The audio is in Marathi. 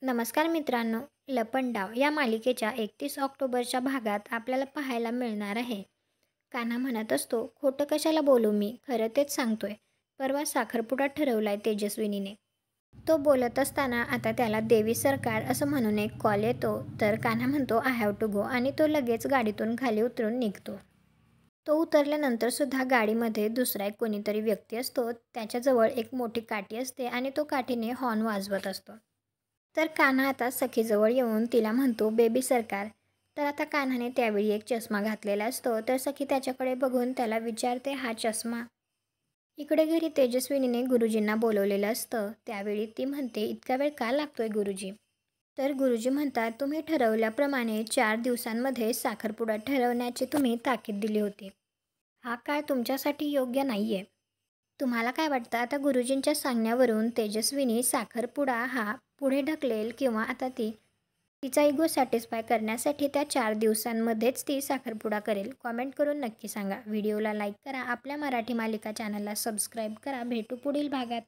नमस्कार मित्रांनो, लपंडाव या मालिकेच्या 31 ऑक्टोबरच्या भागात आपल्याला पाहायला मिळणार आहे. कान्हा म्हणत असतो, खोटं कशाला बोलू मी, खरं तेच सांगतोय. परवा साखरपुडा ठरवलाय तेजस्विनीने. तो बोलत असताना आता त्याला देवी सरकार असं म्हणून एक कॉल येतो. तर कान्हा म्हणतो आय हॅव टू गो आणि तो लगेच गाडीतून खाली उतरून निघतो. तो उतरल्यानंतर सुद्धा गाडीमध्ये दुसरा एक कोणीतरी व्यक्ती असतो. त्याच्याजवळ एक मोठी काठी असते आणि तो काठीने हॉर्न वाजवत असतो. तर कान्हा आता सखीजवळ येऊन तिला म्हणतो बेबी सरकार. तर आता कान्हाने त्यावेळी एक चष्मा घातलेला असतो. तर सखी त्याच्याकडे बघून त्याला विचारते हा चष्मा. इकडे घरी तेजस्विनीने गुरुजींना बोलवलेलं असतं. त्यावेळी ती म्हणते इतका वेळ का लागतोय गुरुजी. तर गुरुजी म्हणतात तुम्ही ठरवल्याप्रमाणे 4 दिवसांमध्ये साखरपुडा ठरवण्याची तुम्ही ताकीद दिली होती. हा काळ तुमच्यासाठी योग्य नाही आहे. तुम्हाला काय वाटतं आता गुरुजींच्या सांगण्यावरून तेजस्विनी साखरपुडा हा पुढे ढकलेल किंवा आता ती तिचा इगो सॅटिस्फाय करण्यासाठी त्या 4 दिवसांमध्येच ती साखरपुडा करेल? कॉमेंट करून नक्की सांगा. व्हिडिओला लाईक करा. आपल्या मराठी मालिका चॅनलला सबस्क्राईब करा. भेटू पुढील भागात.